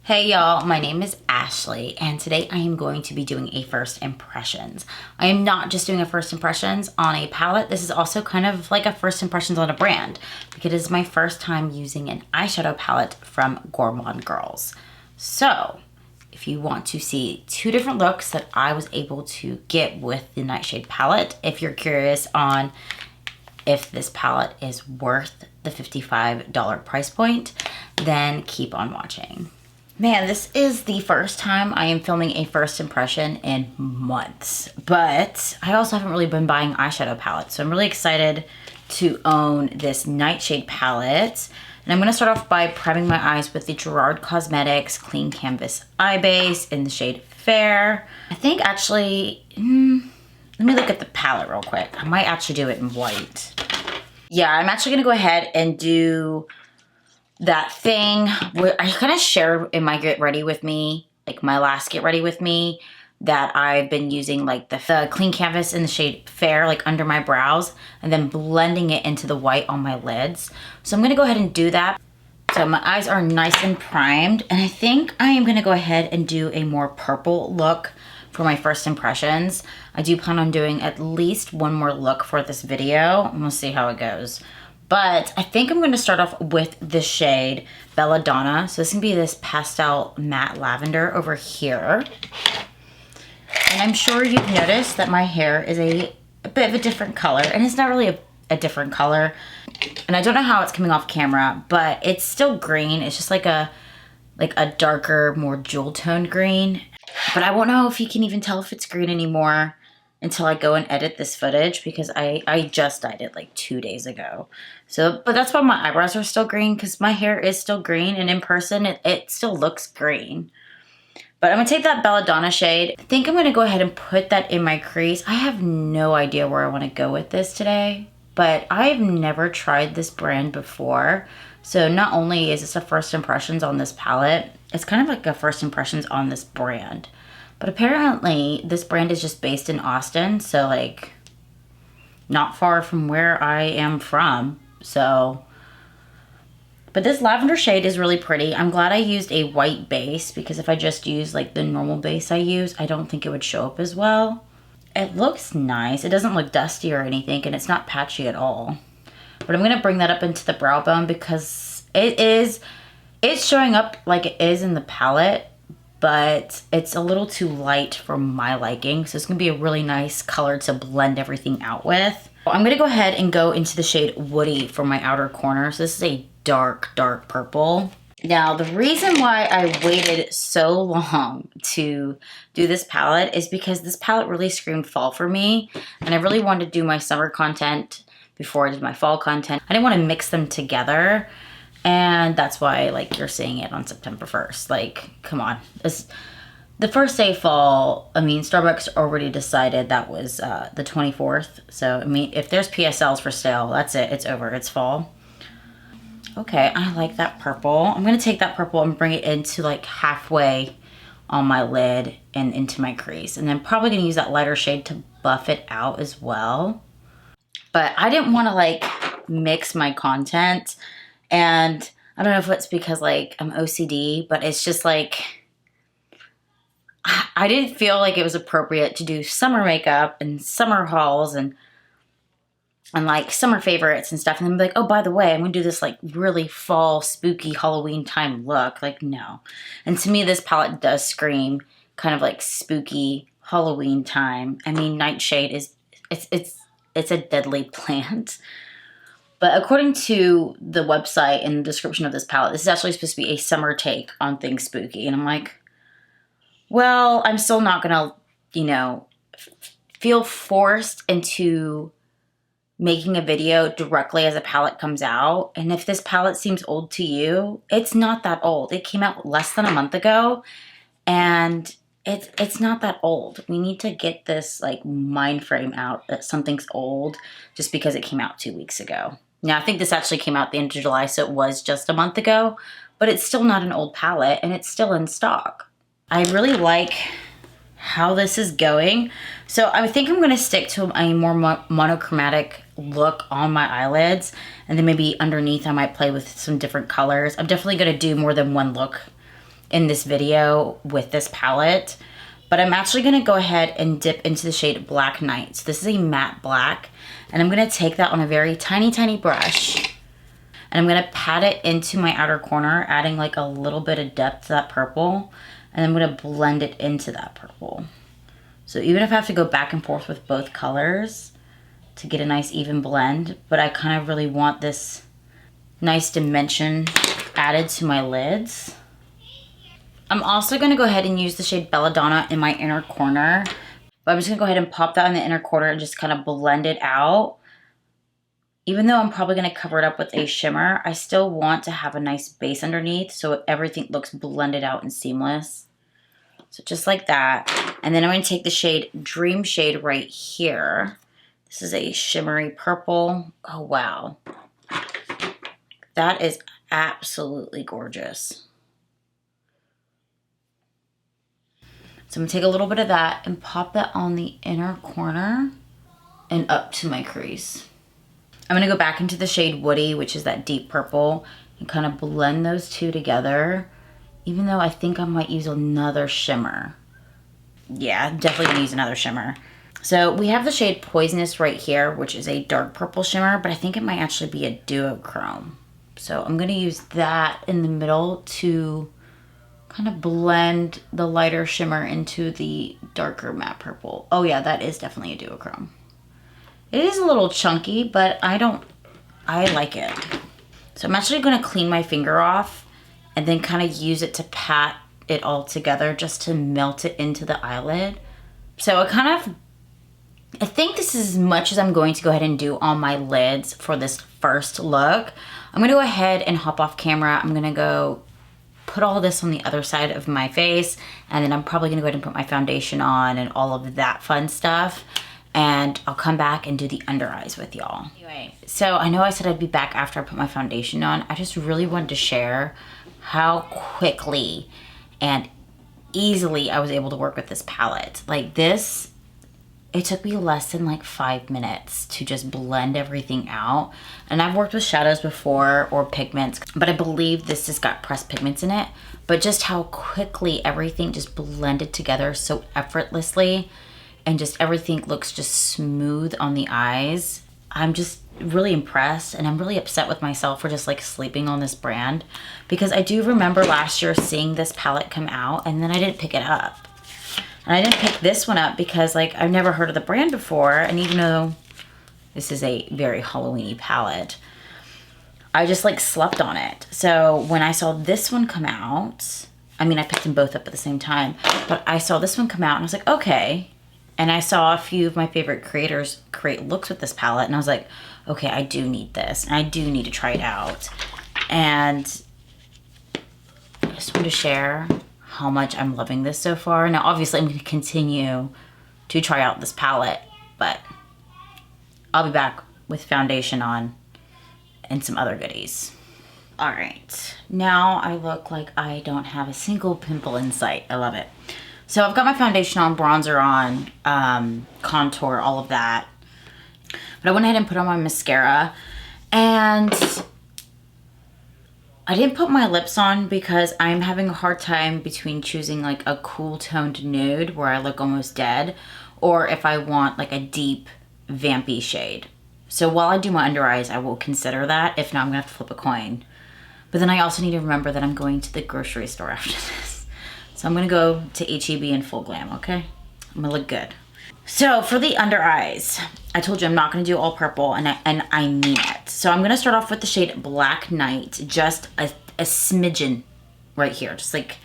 Hey y'all, my name is Ashley and today I am going to be doing a first impressions. I am not just doing a first impressions on a palette, this is also kind of like a first impressions on a brand because it is my first time using an eyeshadow palette from Gourmande Girls. So, if you want to see two different looks that I was able to get with the Nightshade palette, if you're curious on if this palette is worth the $55 price point, then keep on watching. Man, this is the first time I am filming a first impression in months, but I also haven't really been buying eyeshadow palettes, so I'm really excited to own this Nightshade palette. And I'm going to start off by priming my eyes with the Gerard Cosmetics Clean Canvas Eye Base in the shade Fair. I think actually, let me look at the palette real quick. I might actually do it in white. Yeah, I'm actually going to go ahead and do that thing where I kind of shared in my Get Ready With Me, like my last Get Ready With Me, that I've been using like the clean canvas in the shade Fair, like under my brows, and then blending it into the white on my lids. So I'm gonna go ahead and do that. So my eyes are nice and primed, and I think I am gonna go ahead and do a more purple look for my first impressions. I do plan on doing at least one more look for this video, and we'll see how it goes. But I think I'm going to start off with the shade Belladonna. So this can be this pastel matte lavender over here. And I'm sure you've noticed that my hair is a bit of a different color. And it's not really a different color. And I don't know how it's coming off camera, but it's still green. It's just like a darker, more jewel toned green. But I won't know if you can even tell if it's green anymore until I go and edit this footage, because I just dyed it like 2 days ago. So, but that's why my eyebrows are still green, because my hair is still green, and in person it still looks green. But I'm gonna take that Belladonna shade. I think I'm gonna go ahead and put that in my crease. I have no idea where I wanna go with this today, but I've never tried this brand before. So not only is this a first impressions on this palette, it's kind of like a first impressions on this brand. But apparently this brand is just based in Austin, so like not far from where I am from. So, but this lavender shade is really pretty. I'm glad I used a white base, because if I just use like the normal base I use, I don't think it would show up as well. It looks nice. It doesn't look dusty or anything, and it's not patchy at all. But I'm gonna bring that up into the brow bone because it's showing up like it is in the palette, but it's a little too light for my liking. So it's gonna be a really nice color to blend everything out with. I'm gonna go ahead and go into the shade Woody for my outer corner. So this is a dark, dark purple. Now, the reason why I waited so long to do this palette is because this palette really screamed fall for me. And I really wanted to do my summer content before I did my fall content. I didn't want to mix them together. And that's why, like, you're seeing it on September 1st. Like, come on. The first day of fall, I mean, Starbucks already decided that was the 24th. So, I mean, if there's PSLs for sale, that's it. It's over. It's fall. Okay, I like that purple. I'm going to take that purple and bring it into, like, halfway on my lid and into my crease. And then probably going to use that lighter shade to buff it out as well. But I didn't want to, like, mix my content. And I don't know if it's because, like, I'm OCD, but it's just, like, I didn't feel like it was appropriate to do summer makeup and summer hauls and like, summer favorites and stuff. And then be like, oh, by the way, I'm going to do this, like, really fall, spooky Halloween time look. Like, no. And to me, this palette does scream kind of, like, spooky Halloween time. I mean, Nightshade is, it's a deadly plant. But according to the website and the description of this palette, this is actually supposed to be a summer take on things spooky. And I'm like, well, I'm still not going to, you know, feel forced into making a video directly as a palette comes out. And if this palette seems old to you, it's not that old. It came out less than a month ago, and it's not that old. We need to get this, like, mind frame out that something's old just because it came out 2 weeks ago. Now, I think this actually came out the end of July, so it was just a month ago, but it's still not an old palette, and it's still in stock. I really like how this is going. So I think I'm going to stick to a more monochromatic look on my eyelids, and then maybe underneath I might play with some different colors. I'm definitely going to do more than one look in this video with this palette. But I'm actually gonna go ahead and dip into the shade Black Night. So this is a matte black, and I'm gonna take that on a very tiny, tiny brush, and I'm gonna pat it into my outer corner, adding like a little bit of depth to that purple, and I'm gonna blend it into that purple. So even if I have to go back and forth with both colors to get a nice even blend, but I kind of really want this nice dimension added to my lids. I'm also gonna go ahead and use the shade Belladonna in my inner corner, but I'm just gonna go ahead and pop that in the inner corner and just kind of blend it out. Even though I'm probably gonna cover it up with a shimmer, I still want to have a nice base underneath so everything looks blended out and seamless. So just like that. And then I'm gonna take the shade Dream Shade right here. This is a shimmery purple. Oh, wow. That is absolutely gorgeous. So I'm gonna take a little bit of that and pop that on the inner corner and up to my crease. I'm gonna go back into the shade Woody, which is that deep purple, and kind of blend those two together, even though I think I might use another shimmer. Yeah, definitely gonna use another shimmer. So we have the shade Poisonous right here, which is a dark purple shimmer, but I think it might actually be a duochrome. So I'm gonna use that in the middle to kind of blend the lighter shimmer into the darker matte purple. Oh yeah, that is definitely a duochrome. It is a little chunky, but I like it. So I'm actually gonna clean my finger off and then kind of use it to pat it all together just to melt it into the eyelid. So I think this is as much as I'm going to go ahead and do on my lids for this first look. I'm gonna go ahead and hop off camera. I'm gonna go put all this on the other side of my face, and then I'm probably gonna go ahead and put my foundation on and all of that fun stuff, and I'll come back and do the under eyes with y'all. Anyway, so I know I said I'd be back after I put my foundation on. I just really wanted to share how quickly and easily I was able to work with this palette. Like this, it took me less than like 5 minutes to just blend everything out. And I've worked with shadows before or pigments, but I believe this has got pressed pigments in it. But just how quickly everything just blended together so effortlessly, and just everything looks just smooth on the eyes. I'm just really impressed, and I'm really upset with myself for just like sleeping on this brand, because I do remember last year seeing this palette come out and then I didn't pick it up. And I didn't pick this one up because like I've never heard of the brand before, and even though this is a very Halloween-y palette, I just like slept on it. So when I saw this one come out, I mean, I picked them both up at the same time, but I saw this one come out and I was like, okay. And I saw a few of my favorite creators create looks with this palette, and I was like, okay, I do need this, and I do need to try it out. And I just wanted to share how much I'm loving this so far. Now, obviously, I'm going to continue to try out this palette, but I'll be back with foundation on and some other goodies. All right, now I look like I don't have a single pimple in sight. I love it. So I've got my foundation on, bronzer on, contour, all of that. But I went ahead and put on my mascara, and I didn't put my lips on because I'm having a hard time between choosing like a cool toned nude where I look almost dead, or if I want like a deep vampy shade. So while I do my under eyes, I will consider that. If not, I'm gonna have to flip a coin. But then I also need to remember that I'm going to the grocery store after this. So I'm gonna go to H-E-B in full glam, okay? I'm gonna look good. So for the under eyes, I told you I'm not gonna do all purple, and I mean it. So I'm gonna start off with the shade Black Night, just a smidgen right here. Just like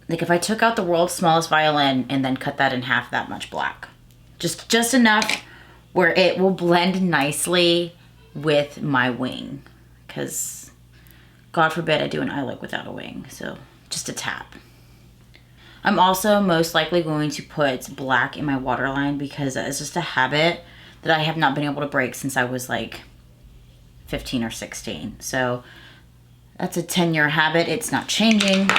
if I took out the world's smallest violin and then cut that in half, that much black. Just enough where it will blend nicely with my wing, because God forbid I do an eye look without a wing, so just a tap. I'm also most likely going to put black in my waterline because it's just a habit that I have not been able to break since I was like 15 or 16. So that's a 10-year habit. It's not changing.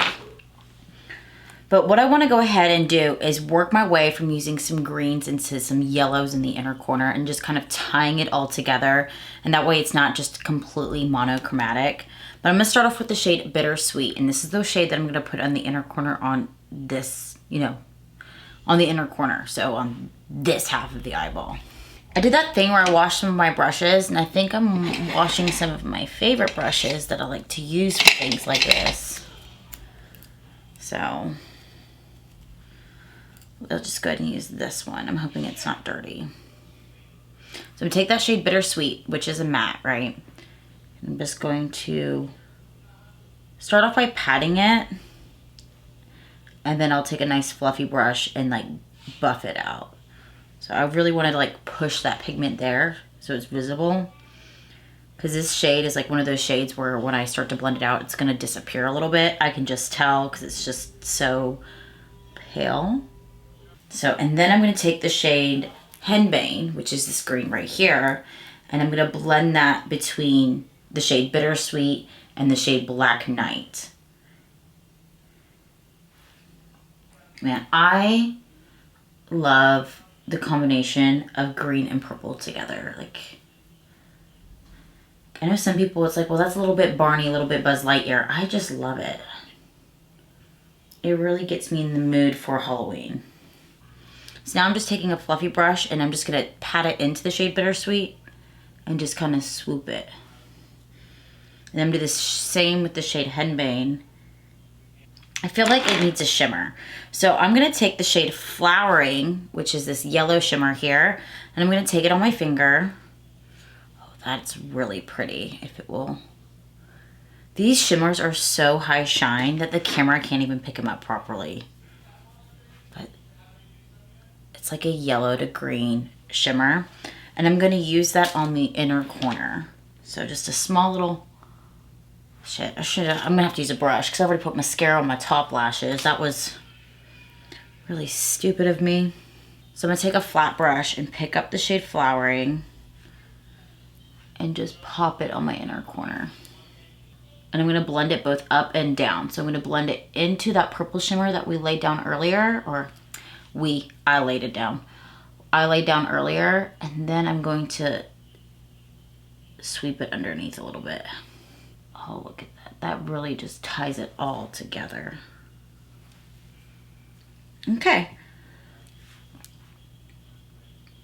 But what I want to go ahead and do is work my way from using some greens into some yellows in the inner corner and just kind of tying it all together. And that way it's not just completely monochromatic. But I'm going to start off with the shade Bittersweet. And this is the shade that I'm going to put on the inner corner on this, you know, on the inner corner. So on this half of the eyeball. I did that thing where I washed some of my brushes, and I think I'm washing some of my favorite brushes that I like to use for things like this. So I'll just go ahead and use this one. I'm hoping it's not dirty. So I'm gonna take that shade Bittersweet, which is a matte, right? I'm just going to start off by patting it, and then I'll take a nice fluffy brush and like buff it out. So I really wanted to like push that pigment there so it's visible, because this shade is like one of those shades where when I start to blend it out, it's gonna disappear a little bit. I can just tell because it's just so pale. So, and then I'm gonna take the shade Henbane, which is this green right here, and I'm gonna blend that between the shade Bittersweet and the shade Black Knight. Man, I love the combination of green and purple together. Like, I know some people, it's like, well, that's a little bit Barney, a little bit Buzz Lightyear. I just love it. It really gets me in the mood for Halloween. So now I'm just taking a fluffy brush and I'm just gonna pat it into the shade Bittersweet and just kind of swoop it. And then do the same with the shade Henbane. I feel like it needs a shimmer. So I'm gonna take the shade Flowering, which is this yellow shimmer here, and I'm gonna take it on my finger. Oh, that's really pretty, if it will. These shimmers are so high shine that the camera can't even pick them up properly. But it's like a yellow to green shimmer. And I'm gonna use that on the inner corner. So just a small little, shit, I'm gonna have to use a brush because I already put mascara on my top lashes. That was really stupid of me. So I'm gonna take a flat brush and pick up the shade Flowering and just pop it on my inner corner. And I'm gonna blend it both up and down. So I'm gonna blend it into that purple shimmer that we laid down earlier, or I laid it down. I laid down earlier, and then I'm going to sweep it underneath a little bit. Oh, look at that. That really just ties it all together. Okay.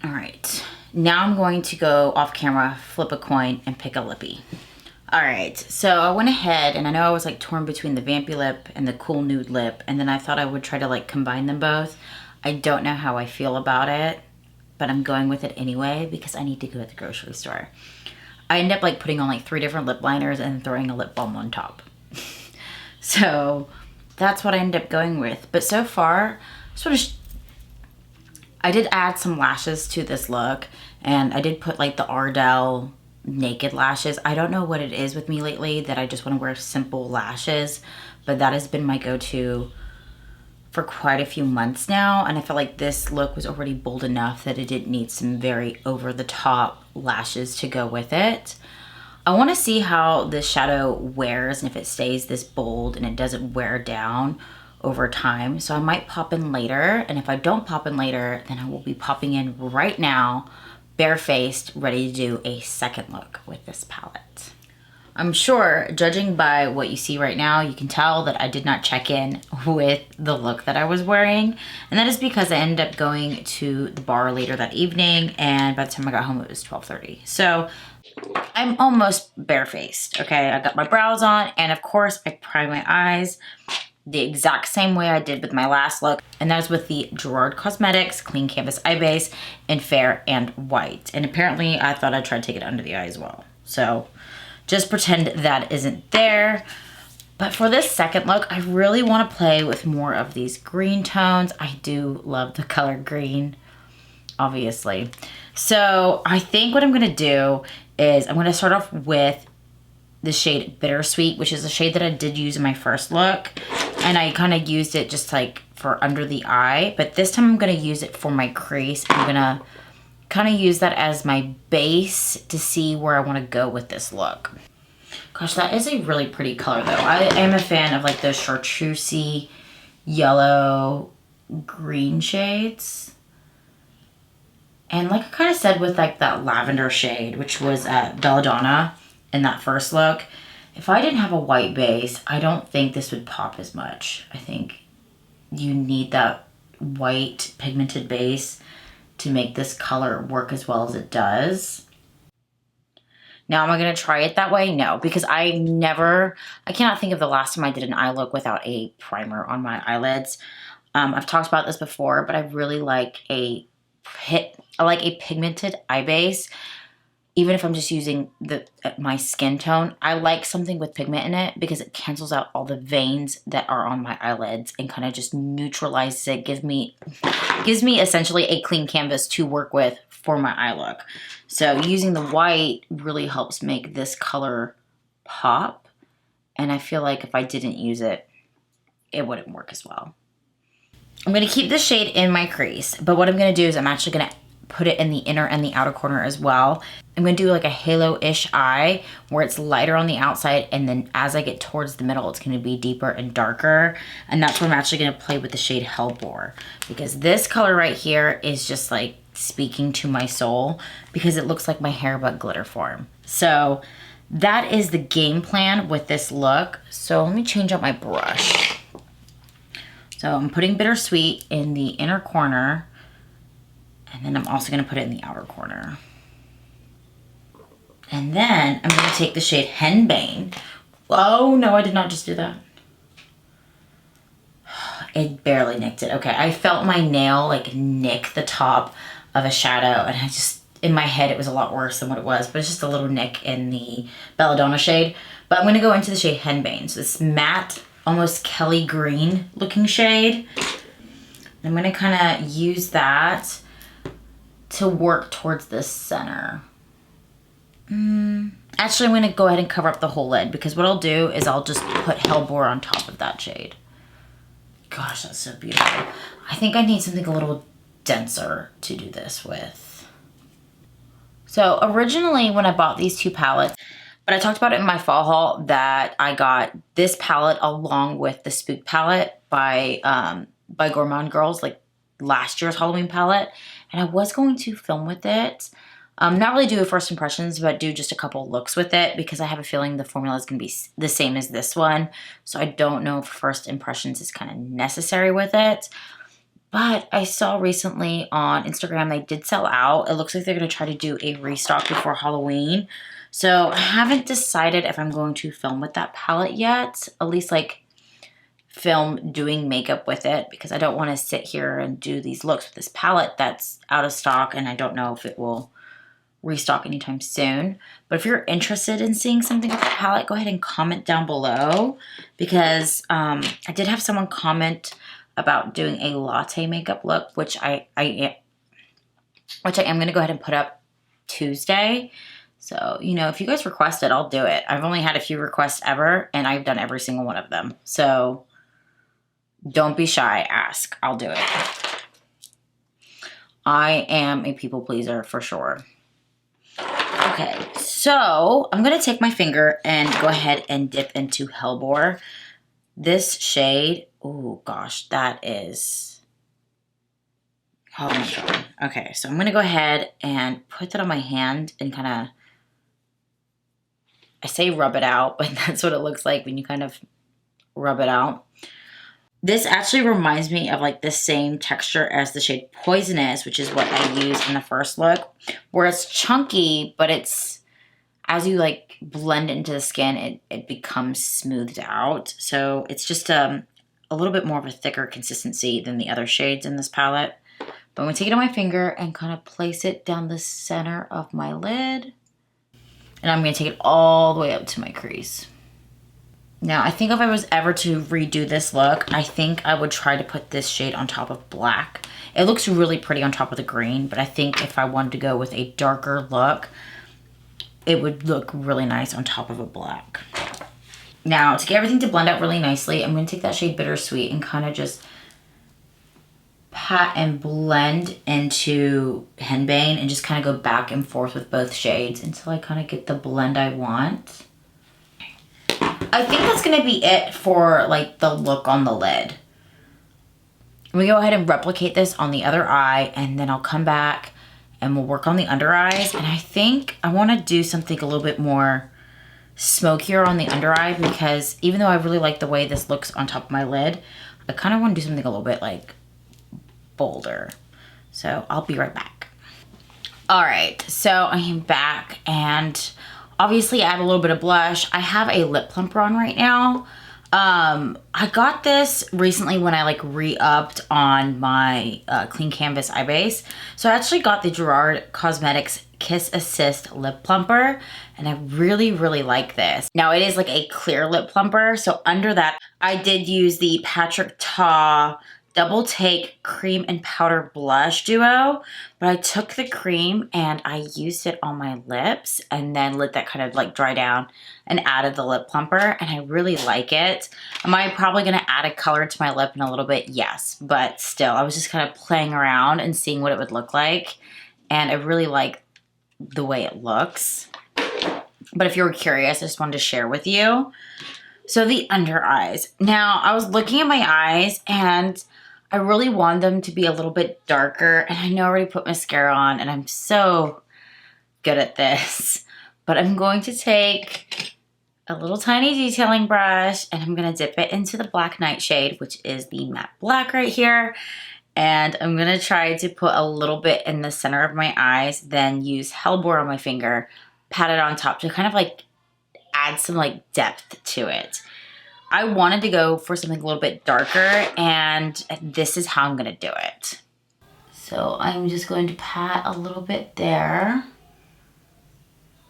All right. Now I'm going to go off camera, flip a coin, and pick a lippy. All right. So I went ahead, and I know I was like torn between the Vampy lip and the Cool Nude lip, and then I thought I would try to like combine them both. I don't know how I feel about it, but I'm going with it anyway because I need to go to the grocery store. I end up like putting on like 3 different lip liners and throwing a lip balm on top. So that's what I ended up going with. But so far, I did add some lashes to this look, and I did put like the Ardell naked lashes. I don't know what it is with me lately that I just want to wear simple lashes, but that has been my go-to for quite a few months now, and I felt like this look was already bold enough that it didn't need some very over-the-top lashes to go with it. I want to see how this shadow wears and if it stays this bold and it doesn't wear down over time. So I might pop in later, and if I don't pop in later, then I will be popping in right now, barefaced, ready to do a second look with this palette. I'm sure, judging by what you see right now, you can tell that I did not check in with the look that I was wearing. And that is because I ended up going to the bar later that evening, and by the time I got home, it was 12:30. So I'm almost barefaced, okay? I got my brows on, and of course, I prime my eyes the exact same way I did with my last look. And that was with the Gerard Cosmetics Clean Canvas Eye Base in Fair and White. And apparently, I thought I'd try to take it under the eye as well. So just pretend that isn't there. But for this second look, I really want to play with more of these green tones. I do love the color green, obviously. So I think what I'm going to do is I'm going to start off with the shade Bittersweet, which is a shade that I did use in my first look. And I kind of used it just like for under the eye. But this time I'm going to use it for my crease. I'm going to kind of use that as my base to see where I want to go with this look. Gosh, that is a really pretty color though. I am a fan of like those chartreusey yellow green shades. And like I kind of said with like that lavender shade, which was Belladonna in that first look, if I didn't have a white base, I don't think this would pop as much. I think you need that white pigmented base to make this color work as well as it does. Now, am I going to try it that way? No, because I cannot think of the last time I did an eye look without a primer on my eyelids. I've talked about this before, but I really like a pigmented eye base. Even if I'm just using my skin tone, I like something with pigment in it because it cancels out all the veins that are on my eyelids and kind of just neutralizes it, gives me essentially a clean canvas to work with for my eye look. So using the white really helps make this color pop, and I feel like if I didn't use it, it wouldn't work as well. I'm going to keep this shade in my crease, but what I'm going to do is I'm actually going to put it in the inner and the outer corner as well. I'm going to do like a halo-ish eye where it's lighter on the outside, and then as I get towards the middle, it's going to be deeper and darker. And that's where I'm actually going to play with the shade Hellbore, because this color right here is just like speaking to my soul because it looks like my hair but glitter form. So that is the game plan with this look. So let me change up my brush. So I'm putting Bittersweet in the inner corner, and then I'm also going to put it in the outer corner. And then I'm going to take the shade Henbane. Oh, no, I did not just do that. It barely nicked it. Okay, I felt my nail like nick the top of a shadow, and in my head, it was a lot worse than what it was, but it's just a little nick in the Belladonna shade. But I'm going to go into the shade Henbane. So this matte, almost Kelly green looking shade. I'm going to kind of use that to work towards the center. Actually, I'm going to go ahead and cover up the whole lid, because what I'll do is I'll just put Hellbore on top of that shade. Gosh, that's so beautiful. I think I need something a little denser to do this with. So originally when I bought these two palettes, but I talked about it in my fall haul that I got this palette along with the Spook palette by Gourmande Girls, like last year's Halloween palette. And I was going to film with it. Not really do a first impressions, but do just a couple looks with it, because I have a feeling the formula is going to be the same as this one. So I don't know if first impressions is kind of necessary with it. But I saw recently on Instagram they did sell out. It looks like they're going to try to do a restock before Halloween. So I haven't decided if I'm going to film with that palette yet. At least like film doing makeup with it, because I don't want to sit here and do these looks with this palette that's out of stock, and I don't know if it will restock anytime soon. But if you're interested in seeing something with that palette, go ahead and comment down below, because I did have someone comment about doing a latte makeup look, which I am going to go ahead and put up Tuesday. So, you know, if you guys request it, I'll do it. I've only had a few requests ever, and I've done every single one of them. So don't be shy, ask. I'll do it. I am a people pleaser for sure. Okay, so I'm going to take my finger and go ahead and dip into Hellbore. This shade, oh gosh, that is, oh my god. Okay, so I'm going to go ahead and put that on my hand and kind of, I say rub it out, but that's what it looks like when you kind of rub it out. This actually reminds me of like the same texture as the shade Poisonous, which is what I used in the first look, where it's chunky, but it's, as you like blend into the skin, it becomes smoothed out. So it's just a little bit more of a thicker consistency than the other shades in this palette. But I'm going to take it on my finger and kind of place it down the center of my lid. And I'm going to take it all the way up to my crease. Now, I think if I was ever to redo this look, I think I would try to put this shade on top of black. It looks really pretty on top of the green, but I think if I wanted to go with a darker look, it would look really nice on top of a black. Now, to get everything to blend out really nicely, I'm going to take that shade Bittersweet and kind of just pat and blend into Henbane and just kind of go back and forth with both shades until I kind of get the blend I want. I think that's going to be it for like the look on the lid. We go ahead and replicate this on the other eye, and then I'll come back and we'll work on the under eyes. And I think I want to do something a little bit more smokier on the under eye, because even though I really like the way this looks on top of my lid, I kind of want to do something a little bit like bolder. So I'll be right back. All right, so I am back, and obviously add a little bit of blush. I have a lip plumper on right now. I got this recently when I like re-upped on my clean canvas eye base. So I actually got the Gerard Cosmetics Kiss Assist Lip Plumper, and I really, really like this. Now it is like a clear lip plumper. So under that, I did use the Patrick Ta Double Take Cream and Powder Blush Duo, but I took the cream and I used it on my lips and then let that kind of like dry down and added the lip plumper, and I really like it. Am I probably gonna add a color to my lip in a little bit? Yes, but still, I was just kind of playing around and seeing what it would look like, and I really like the way it looks. But if you were curious, I just wanted to share with you. So the under eyes. Now, I was looking at my eyes and I really want them to be a little bit darker, and I know I already put mascara on and I'm so good at this, but I'm going to take a little tiny detailing brush and I'm gonna dip it into the black Nightshade, which is the matte black right here. And I'm gonna try to put a little bit in the center of my eyes, then use Hellbore on my finger, pat it on top to kind of like add some like depth to it. I wanted to go for something a little bit darker, and this is how I'm gonna do it. So I'm just going to pat a little bit there.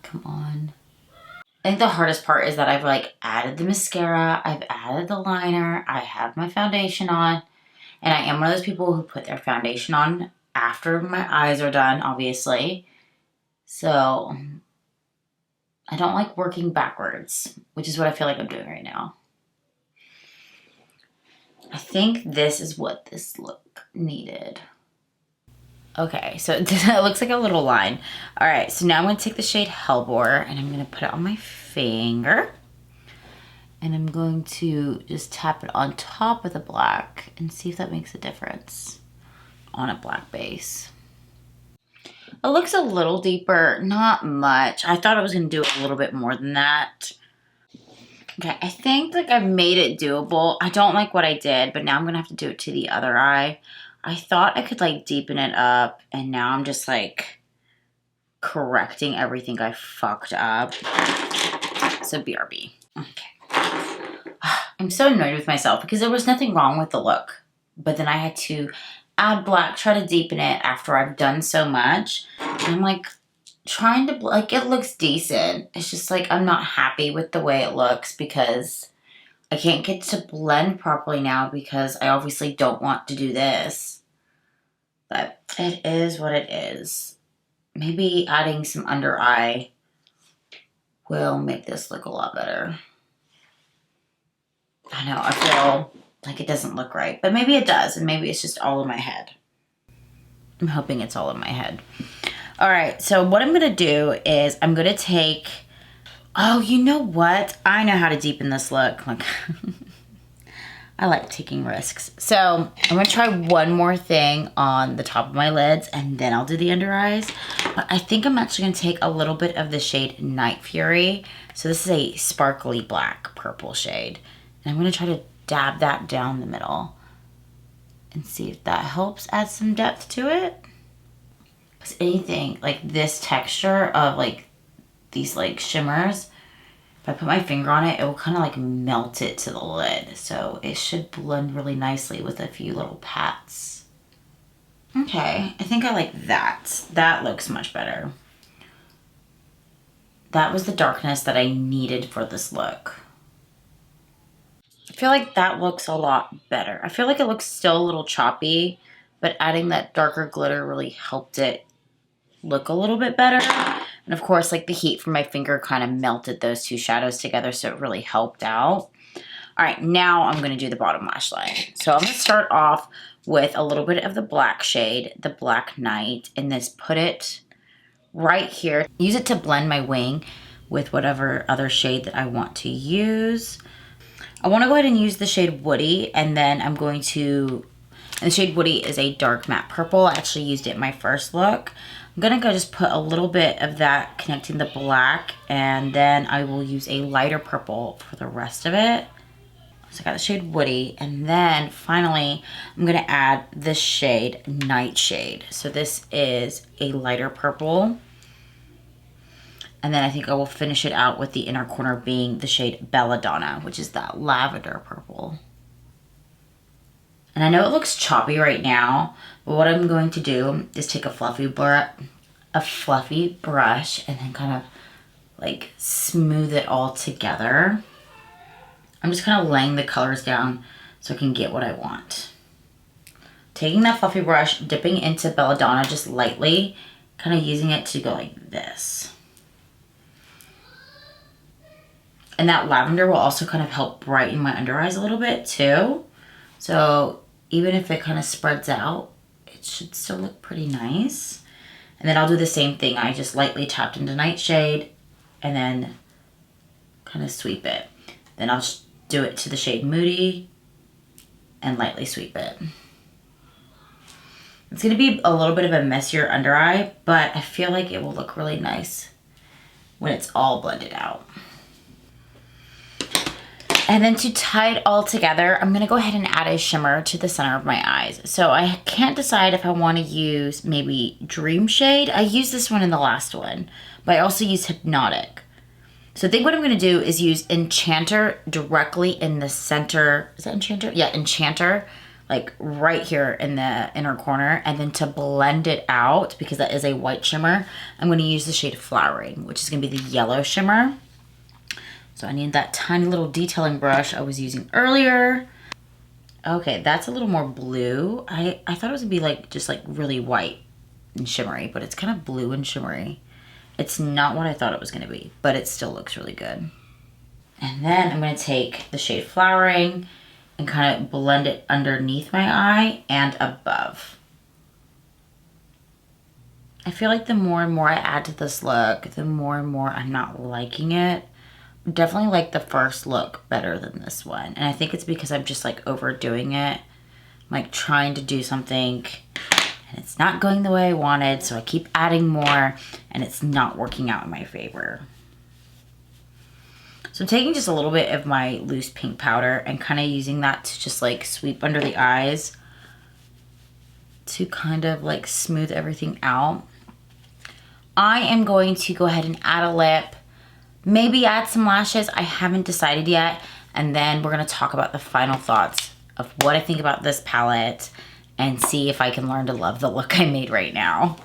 Come on. I think the hardest part is that I've like added the mascara, I've added the liner, I have my foundation on, and I am one of those people who put their foundation on after my eyes are done, obviously. So I don't like working backwards, which is what I feel like I'm doing right now. I think this is what this look needed. Okay, so it looks like a little line. All right, so now I'm gonna take the shade Hellbore and I'm gonna put it on my finger. And I'm going to just tap it on top of the black and see if that makes a difference on a black base. It looks a little deeper, not much. I thought I was gonna do a little bit more than that. Okay, I think like I've made it doable. I don't like what I did, but now I'm gonna have to do it to the other eye. I thought I could like deepen it up, and now I'm just like correcting everything I fucked up. So BRB. Okay. I'm so annoyed with myself because there was nothing wrong with the look, but then I had to add black, try to deepen it after I've done so much. And I'm like trying to, like, it looks decent. It's just like I'm not happy with the way it looks because I can't get to blend properly now because I obviously don't want to do this. But it is what it is. Maybe adding some under eye will make this look a lot better. I know, I feel like it doesn't look right, but maybe it does, and maybe it's just all in my head. I'm hoping it's all in my head. All right, so what I'm gonna do is I'm gonna take, oh, you know what? I know how to deepen this look. Like, I like taking risks. So I'm gonna try one more thing on the top of my lids and then I'll do the under eyes. But I think I'm actually gonna take a little bit of the shade Night Fury. So this is a sparkly black purple shade. And I'm gonna try to dab that down the middle and see if that helps add some depth to it. Because anything like this texture of like these like shimmers, if I put my finger on it, it will kind of like melt it to the lid. So it should blend really nicely with a few little pats. Okay, I think I like that. That looks much better. That was the darkness that I needed for this look. I feel like that looks a lot better. I feel like it looks still a little choppy, but adding that darker glitter really helped it look a little bit better. And of course, like the heat from my finger kind of melted those two shadows together, so it really helped out. All right, now I'm gonna do the bottom lash line. So I'm gonna start off with a little bit of the black shade, the Black Night, and this put it right here. Use it to blend my wing with whatever other shade that I want to use. I wanna go ahead and use the shade Woody, and then I'm going to And the shade Woody is a dark matte purple. I actually used it in my first look. I'm gonna go just put a little bit of that connecting the black, and then I will use a lighter purple for the rest of it. So I got the shade Woody, and then finally I'm gonna add the shade Nightshade. So this is a lighter purple. And then I think I will finish it out with the inner corner being the shade Belladonna, which is that lavender purple. And I know it looks choppy right now, but what I'm going to do is take a fluffy brush and then kind of like smooth it all together. I'm just kind of laying the colors down so I can get what I want. Taking that fluffy brush, dipping into Belladonna just lightly, kind of using it to go like this. And that lavender will also kind of help brighten my under eyes a little bit too. So even if it kind of spreads out, it should still look pretty nice. And then I'll do the same thing. I just lightly tapped into Nightshade and then kind of sweep it. Then I'll just do it to the shade Moody and lightly sweep it. It's gonna be a little bit of a messier under eye, but I feel like it will look really nice when it's all blended out. And then to tie it all together, I'm gonna go ahead and add a shimmer to the center of my eyes. So I can't decide if I wanna use maybe Dream Shade. I used this one in the last one, but I also used Hypnotic. So I think what I'm gonna do is use Enchantor directly in the center. Is that Enchantor? Yeah, Enchantor, like right here in the inner corner. And then to blend it out, because that is a white shimmer, I'm gonna use the shade Flowering, which is gonna be the yellow shimmer. So I need that tiny little detailing brush I was using earlier. Okay, that's a little more blue. I thought it was gonna be like just like really white and shimmery, but it's kind of blue and shimmery. It's not what I thought it was gonna be, but it still looks really good. And then I'm gonna take the shade Flowering and kind of blend it underneath my eye and above. I feel like the more and more I add to this look, the more and more I'm not liking it. Definitely like the first look better than this one. And I think it's because I'm just like overdoing it. I'm like trying to do something and it's not going the way I wanted. So I keep adding more and it's not working out in my favor. So I'm taking just a little bit of my loose pink powder and kind of using that to just like sweep under the eyes to kind of like smooth everything out. I am going to go ahead and add a lip. Maybe add some lashes. I haven't decided yet. And then we're gonna talk about the final thoughts of what I think about this palette and see if I can learn to love the look I made right now.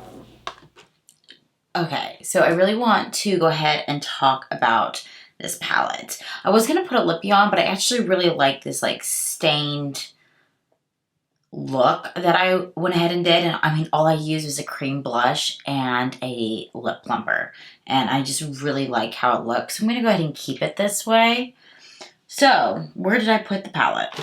Okay, so I really want to go ahead and talk about this palette. I was gonna put a lippy on, but I actually really like this like stained look that I went ahead and did. And I mean, all I used was a cream blush and a lip plumper. And I just really like how it looks. So I'm gonna go ahead and keep it this way. So where did I put the palette?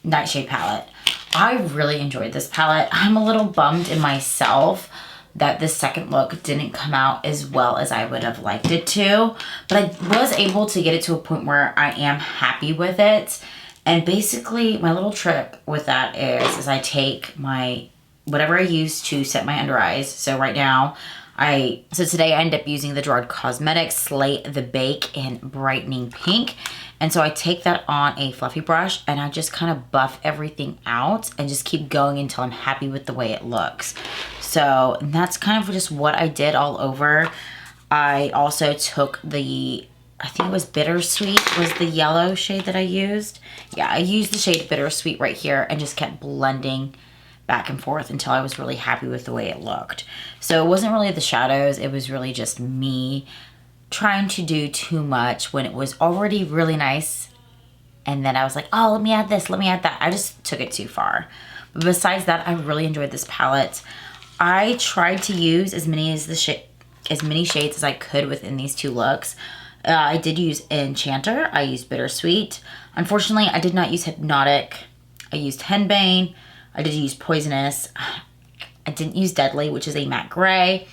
Nightshade palette. I really enjoyed this palette. I'm a little bummed in myself that this second look didn't come out as well as I would have liked it to. But I was able to get it to a point where I am happy with it. And basically my little trick with that is I take my, whatever I use to set my under eyes. So right now, so today I end up using the Gerard Cosmetics Slay the Bake in Brightening Pink. And so I take that on a fluffy brush and I just kind of buff everything out and just keep going until I'm happy with the way it looks. So that's kind of just what I did all over. I also took the, I think it was Bittersweet was the yellow shade that I used. Yeah, I used the shade Bittersweet right here and just kept blending back and forth until I was really happy with the way it looked. So it wasn't really the shadows, it was really just me trying to do too much when it was already really nice. And then I was like, oh, let me add this, let me add that. I just took it too far. But besides that, I really enjoyed this palette. I tried to use as many shades as I could within these two looks. I did use Enchantor, I used Bittersweet. Unfortunately, I did not use Hypnotic. I used Henbane. I did use Poisonous. I didn't use Deadly, which is a matte gray.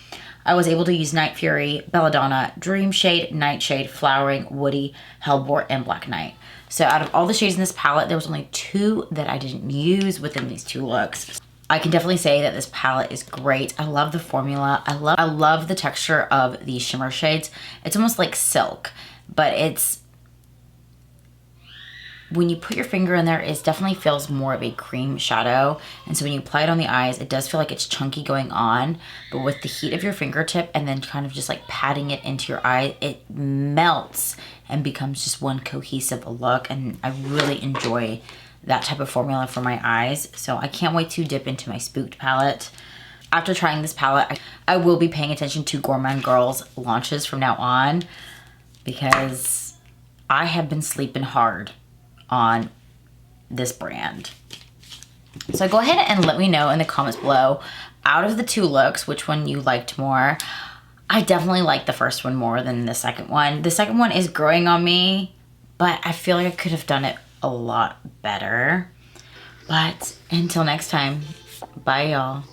I was able to use Night Fury, Belladonna, Dream Shade, Nightshade, Flowering, Woody, Hellbore, and Black Knight. So out of all the shades in this palette, there was only 2 that I didn't use within these 2 looks. I can definitely say that this palette is great. I love the formula. I love the texture of these shimmer shades. It's almost like silk, but it's, when you put your finger in there, it definitely feels more of a cream shadow. And so when you apply it on the eyes, it does feel like it's chunky going on, but with the heat of your fingertip and then kind of just like patting it into your eye, it melts and becomes just one cohesive look. And I really enjoy that type of formula for my eyes. So I can't wait to dip into my Spooked palette. After trying this palette, I will be paying attention to Gourmande Girls launches from now on, because I have been sleeping hard on this brand. So go ahead and let me know in the comments below, out of the 2 looks, which one you liked more. I definitely like the first one more than the second one. The second one is growing on me, but I feel like I could have done it a lot better. But until next time, bye y'all.